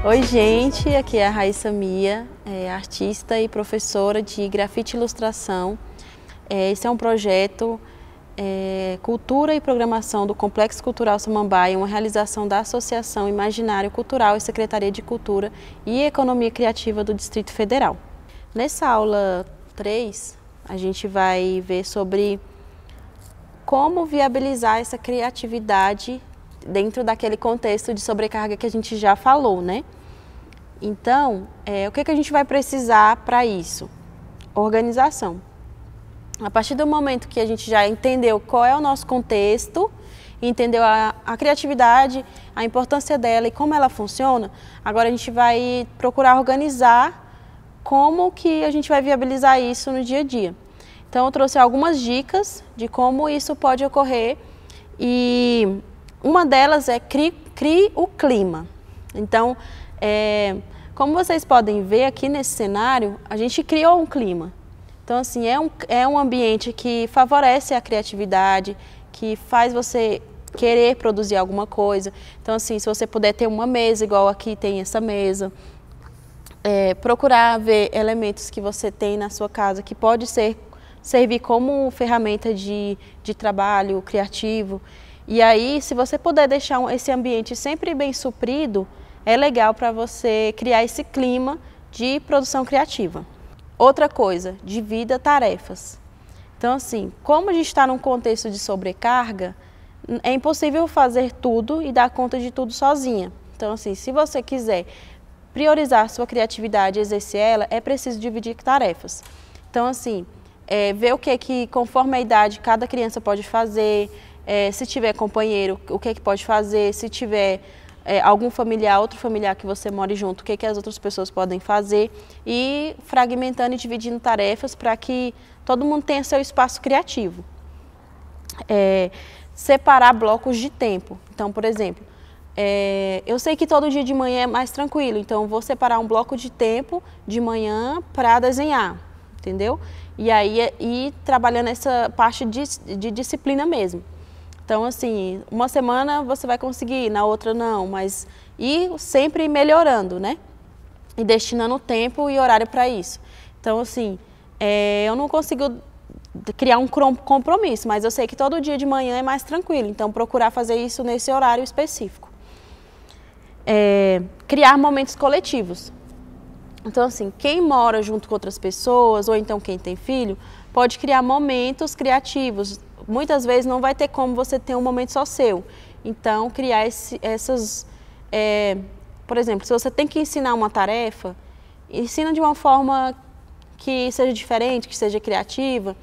Oi gente, aqui é a Raíssa Mia, artista e professora de grafite e ilustração. Esse é um projeto Cultura e Programação do Complexo Cultural Samambaia, uma realização da Associação Imaginário Cultural e Secretaria de Cultura e Economia Criativa do Distrito Federal. Nessa aula 3, a gente vai ver sobre como viabilizar essa criatividade dentro daquele contexto de sobrecarga que a gente já falou, né? Então, o que a gente vai precisar para isso? Organização. A partir do momento que a gente já entendeu qual é o nosso contexto, entendeu a criatividade, a importância dela e como ela funciona, agora a gente vai procurar organizar como que a gente vai viabilizar isso no dia a dia. Então, eu trouxe algumas dicas de como isso pode ocorrer e uma delas é crie o clima. Então, como vocês podem ver aqui nesse cenário, a gente criou um clima. Então, assim, é um ambiente que favorece a criatividade, que faz você querer produzir alguma coisa. Então, assim, se você puder ter uma mesa, igual aqui tem essa mesa, procurar ver elementos que você tem na sua casa, que pode servir como ferramenta de trabalho criativo. E aí, se você puder deixar esse ambiente sempre bem suprido, é legal para você criar esse clima de produção criativa. Outra coisa, divida tarefas. Então, assim, como a gente está num contexto de sobrecarga, é impossível fazer tudo e dar conta de tudo sozinha. Então, assim, se você quiser priorizar sua criatividade e exercer ela, é preciso dividir tarefas. Então, assim, ver o que conforme a idade cada criança pode fazer, se tiver companheiro, o que pode fazer, se tiver algum familiar, outro familiar que você more junto, o que as outras pessoas podem fazer e fragmentando e dividindo tarefas para que todo mundo tenha seu espaço criativo. Separar blocos de tempo. Então, por exemplo, eu sei que todo dia de manhã é mais tranquilo, então vou separar um bloco de tempo de manhã para desenhar, entendeu? E aí ir trabalhando essa parte de disciplina mesmo. Então, assim, uma semana você vai conseguir, na outra não, mas ir sempre melhorando, né? E destinando tempo e horário para isso. Então, assim, eu não consigo criar um compromisso, mas eu sei que todo dia de manhã é mais tranquilo, então procurar fazer isso nesse horário específico. Criar momentos coletivos. Então, assim, quem mora junto com outras pessoas, ou então quem tem filho, pode criar momentos criativos. Muitas vezes não vai ter como você ter um momento só seu. Então, criar por exemplo, se você tem que ensinar uma tarefa, ensina de uma forma que seja diferente, que seja criativa.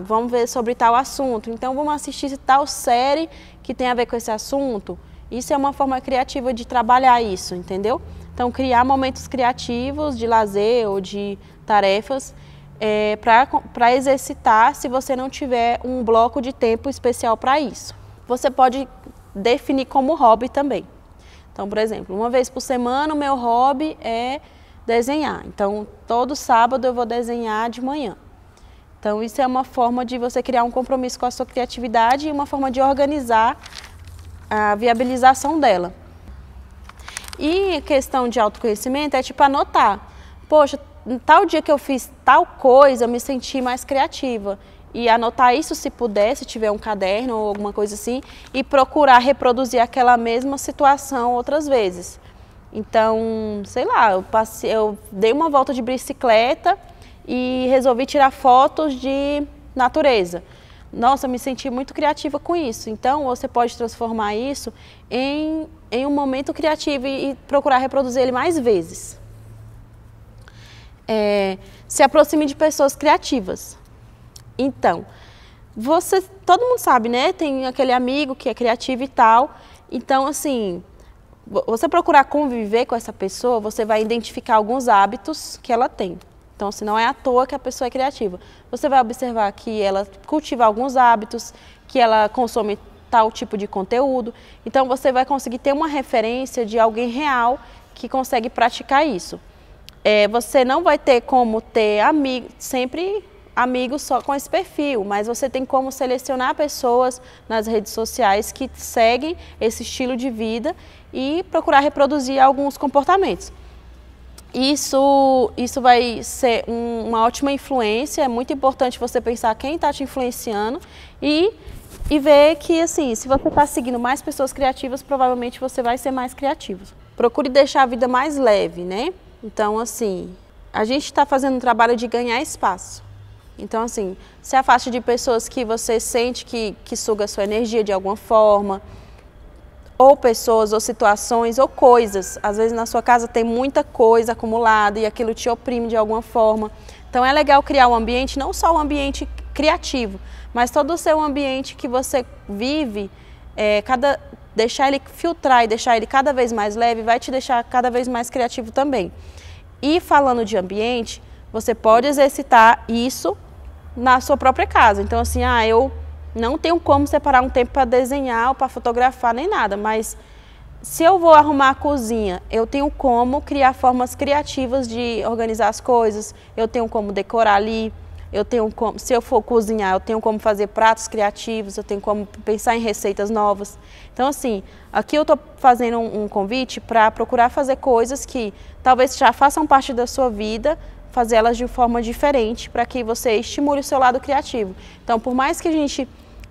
Vamos ver sobre tal assunto, então vamos assistir tal série que tem a ver com esse assunto. Isso é uma forma criativa de trabalhar isso, entendeu? Então, criar momentos criativos de lazer ou de tarefas para exercitar se você não tiver um bloco de tempo especial para isso. Você pode definir como hobby também. Então, por exemplo, uma vez por semana o meu hobby é desenhar. Então, todo sábado eu vou desenhar de manhã. Então, isso é uma forma de você criar um compromisso com a sua criatividade e uma forma de organizar a viabilização dela. E a questão de autoconhecimento é tipo anotar. Poxa, tal dia que eu fiz tal coisa, eu me senti mais criativa. E anotar isso se puder, se tiver um caderno ou alguma coisa assim, e procurar reproduzir aquela mesma situação outras vezes. Então, sei lá, eu dei uma volta de bicicleta e resolvi tirar fotos de natureza. Nossa, eu me senti muito criativa com isso. Então, você pode transformar isso em um momento criativo e procurar reproduzir ele mais vezes. Se aproxime de pessoas criativas. Então, todo mundo sabe, né? Tem aquele amigo que é criativo e tal. Então, assim, você procurar conviver com essa pessoa, você vai identificar alguns hábitos que ela tem. Então, assim, não é à toa que a pessoa é criativa. Você vai observar que ela cultiva alguns hábitos, que ela consome tal tipo de conteúdo. Então, você vai conseguir ter uma referência de alguém real que consegue praticar isso. Você não vai ter como ter sempre amigos só com esse perfil, mas você tem como selecionar pessoas nas redes sociais que seguem esse estilo de vida e procurar reproduzir alguns comportamentos. Isso vai ser uma ótima influência, é muito importante você pensar quem está te influenciando e ver que, assim, se você está seguindo mais pessoas criativas, provavelmente você vai ser mais criativo. Procure deixar a vida mais leve, né? Então, assim, a gente está fazendo um trabalho de ganhar espaço. Então, assim, se afaste de pessoas que você sente que suga a sua energia de alguma forma, ou pessoas, ou situações, ou coisas. Às vezes na sua casa tem muita coisa acumulada e aquilo te oprime de alguma forma. Então é legal criar um ambiente, não só um ambiente criativo, mas todo o seu ambiente que você vive, deixar ele filtrar e deixar ele cada vez mais leve, vai te deixar cada vez mais criativo também. E falando de ambiente, você pode exercitar isso na sua própria casa. Então assim, eu não tenho como separar um tempo para desenhar ou para fotografar nem nada, mas se eu vou arrumar a cozinha, eu tenho como criar formas criativas de organizar as coisas, eu tenho como decorar ali, eu tenho como, se eu for cozinhar, eu tenho como fazer pratos criativos, eu tenho como pensar em receitas novas. Então assim, aqui eu estou fazendo um convite para procurar fazer coisas que talvez já façam parte da sua vida, fazê-las de forma diferente para que você estimule o seu lado criativo. Então, por mais que a gente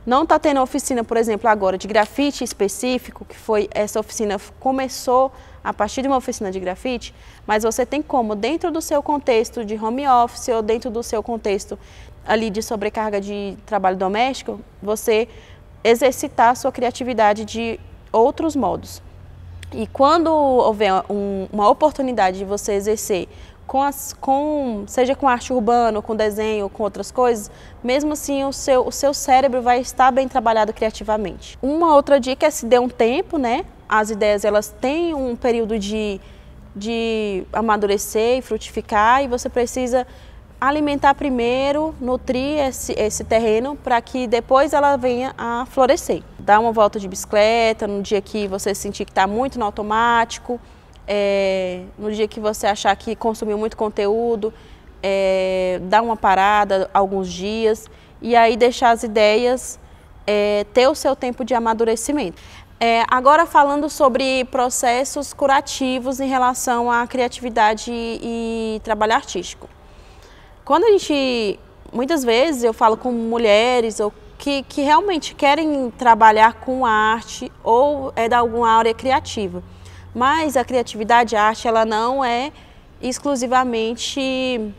não está tendo oficina, por exemplo, agora de grafite específico, que foi essa oficina começou a partir de uma oficina de grafite, mas você tem como, dentro do seu contexto de home office ou dentro do seu contexto ali de sobrecarga de trabalho doméstico, você exercitar a sua criatividade de outros modos. E quando houver uma oportunidade de você exercer seja com arte urbana, ou com desenho, ou com outras coisas, mesmo assim o seu cérebro vai estar bem trabalhado criativamente. Uma outra dica é se dê um tempo, né? As ideias elas têm um período de amadurecer e frutificar e você precisa alimentar primeiro, nutrir esse terreno para que depois ela venha a florescer. Dá uma volta de bicicleta no dia que você sentir que está muito no automático, no dia que você achar que consumiu muito conteúdo, dar uma parada alguns dias e aí deixar as ideias ter o seu tempo de amadurecimento. Agora falando sobre processos curativos em relação à criatividade e trabalho artístico. Quando muitas vezes eu falo com mulheres que realmente querem trabalhar com arte ou de alguma área criativa. Mas a criatividade, a arte, ela não é exclusivamente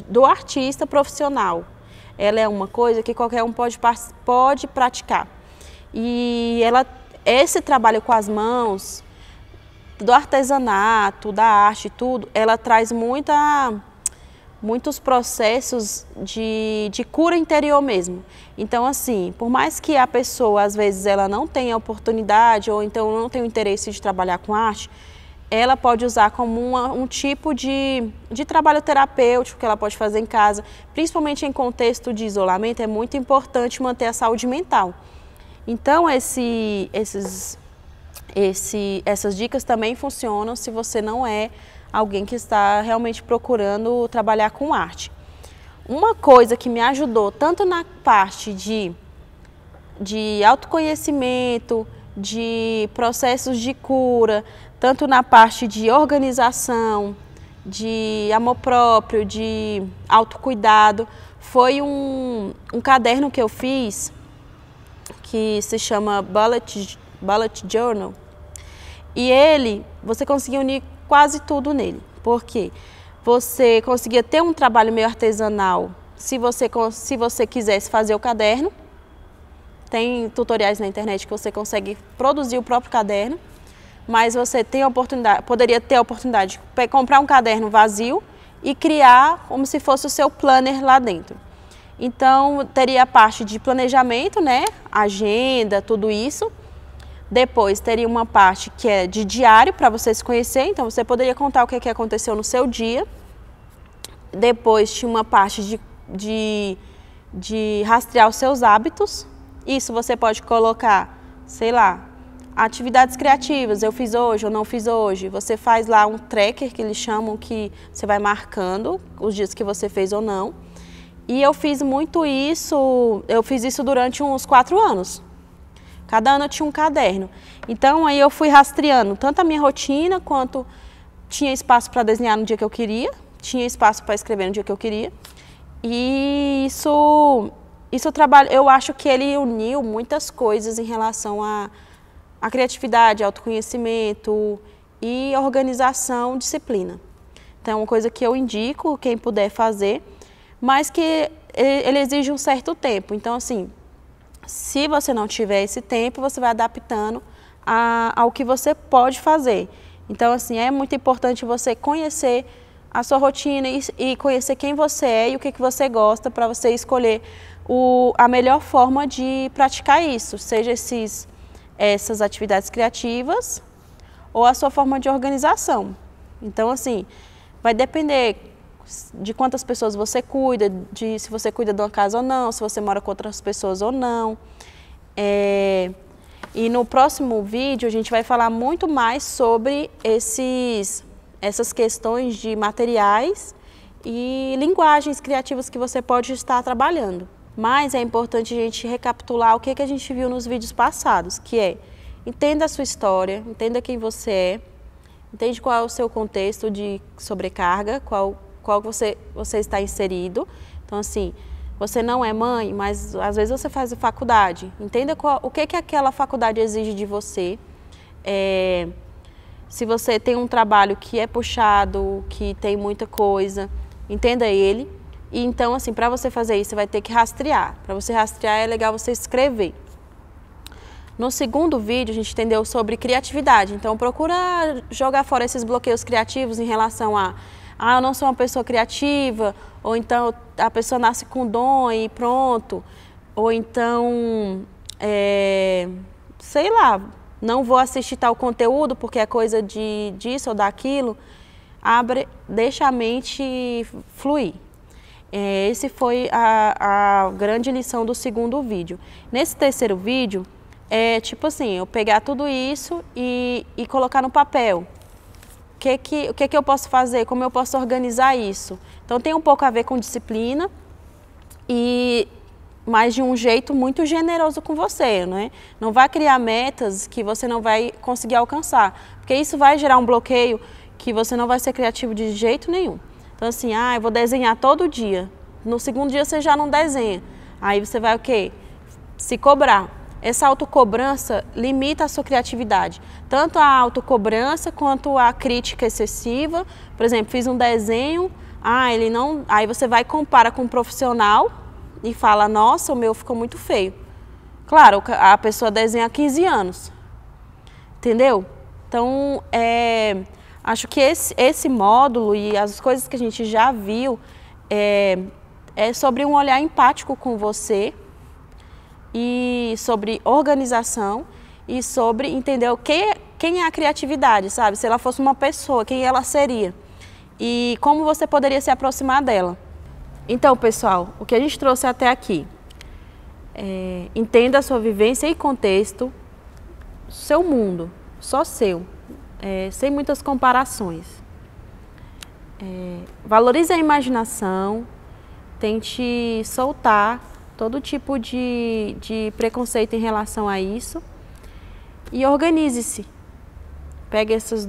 do artista profissional. Ela é uma coisa que qualquer um pode praticar. E esse trabalho com as mãos, do artesanato, da arte, tudo, ela traz muitos processos de cura interior mesmo. Então, assim, por mais que a pessoa, às vezes, ela não tenha oportunidade ou então não tenha o interesse de trabalhar com arte, ela pode usar como um tipo de trabalho terapêutico que ela pode fazer em casa, principalmente em contexto de isolamento, é muito importante manter a saúde mental. Então, essas dicas também funcionam se você não é alguém que está realmente procurando trabalhar com arte. Uma coisa que me ajudou tanto na parte de autoconhecimento, de processos de cura, tanto na parte de organização, de amor próprio, de autocuidado, foi um caderno que eu fiz que se chama Bullet Journal. E você conseguiu unir quase tudo nele, porque você conseguia ter um trabalho meio artesanal se você quisesse fazer o caderno. Tem tutoriais na internet que você consegue produzir o próprio caderno, mas você poderia ter a oportunidade de comprar um caderno vazio e criar como se fosse o seu planner lá dentro. Então, teria a parte de planejamento, né? Agenda, tudo isso. Depois teria uma parte que é de diário para você se conhecer, então você poderia contar o que aconteceu no seu dia. Depois tinha uma parte de rastrear os seus hábitos. Isso você pode colocar, sei lá, atividades criativas, eu fiz hoje ou não fiz hoje. Você faz lá um tracker que eles chamam, que você vai marcando os dias que você fez ou não. E eu fiz muito isso, eu fiz isso durante uns 4 anos. Cada ano eu tinha um caderno. Então aí eu fui rastreando tanto a minha rotina, quanto tinha espaço para desenhar no dia que eu queria, tinha espaço para escrever no dia que eu queria. E isso eu acho que ele uniu muitas coisas em relação à criatividade, autoconhecimento e organização, disciplina. Então é uma coisa que eu indico quem puder fazer, mas que ele exige um certo tempo. Então assim, se você não tiver esse tempo, você vai adaptando ao que você pode fazer. Então assim, é muito importante você conhecer a sua rotina e conhecer quem você é e o que você gosta, para você escolher a melhor forma de praticar isso, seja essas atividades criativas ou a sua forma de organização. Então assim, vai depender de quantas pessoas você cuida, de se você cuida de uma casa ou não, se você mora com outras pessoas ou não. E no próximo vídeo a gente vai falar muito mais sobre essas questões de materiais e linguagens criativas que você pode estar trabalhando. Mas é importante a gente recapitular o que a gente viu nos vídeos passados, que é: entenda a sua história, entenda quem você é, entende qual é o seu contexto de sobrecarga, qual você está inserido. Então assim, você não é mãe, mas às vezes você faz faculdade. Entenda o que aquela faculdade exige de você. Se você tem um trabalho que é puxado, que tem muita coisa, entenda ele. E então, assim, para você fazer isso, você vai ter que rastrear. Para você rastrear, é legal você escrever. No segundo vídeo, a gente entendeu sobre criatividade. Então, procura jogar fora esses bloqueios criativos em relação a eu não sou uma pessoa criativa, ou então a pessoa nasce com dom e pronto, ou então, sei lá, não vou assistir tal conteúdo porque é coisa disso ou daquilo. Deixa a mente fluir. Esse foi a grande lição do segundo vídeo. Nesse terceiro vídeo, tipo assim, eu pegar tudo isso e colocar no papel. O que eu posso fazer, como eu posso organizar isso. Então tem um pouco a ver com disciplina, mas de um jeito muito generoso com você, né? Não vai criar metas que você não vai conseguir alcançar, porque isso vai gerar um bloqueio que você não vai ser criativo de jeito nenhum. Então assim, eu vou desenhar todo dia. No segundo dia você já não desenha. Aí você vai o quê? Se cobrar. Essa autocobrança limita a sua criatividade. Tanto a autocobrança quanto a crítica excessiva. Por exemplo, fiz um desenho, ele não... Aí você vai e compara com um profissional e fala: nossa, o meu ficou muito feio. Claro, a pessoa desenha há 15 anos. Entendeu? Então, acho que esse módulo e as coisas que a gente já viu é sobre um olhar empático com você, e sobre organização, e sobre entender quem é a criatividade, sabe? Se ela fosse uma pessoa, quem ela seria? E como você poderia se aproximar dela? Então, pessoal, o que a gente trouxe até aqui: entenda a sua vivência e contexto, seu mundo, só seu. Sem muitas comparações. Valorize a imaginação, tente soltar todo tipo de preconceito em relação a isso e organize-se. Pegue essas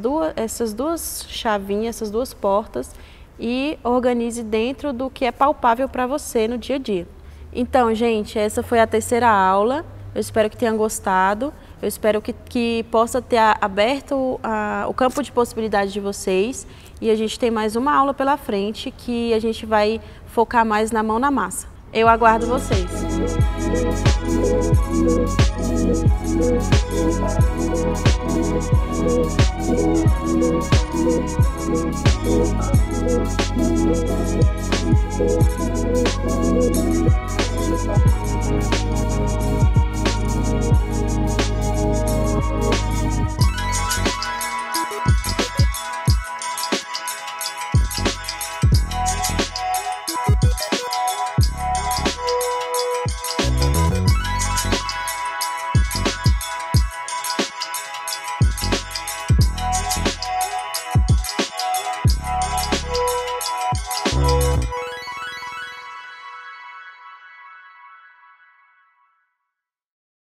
duas chavinhas, essas duas portas, e organize dentro do que é palpável para você no dia a dia. Então, gente, essa foi a terceira aula. Eu espero que tenham gostado. Eu espero que possa ter aberto o campo de possibilidades de vocês. E a gente tem mais uma aula pela frente, que a gente vai focar mais na mão na massa. Eu aguardo vocês.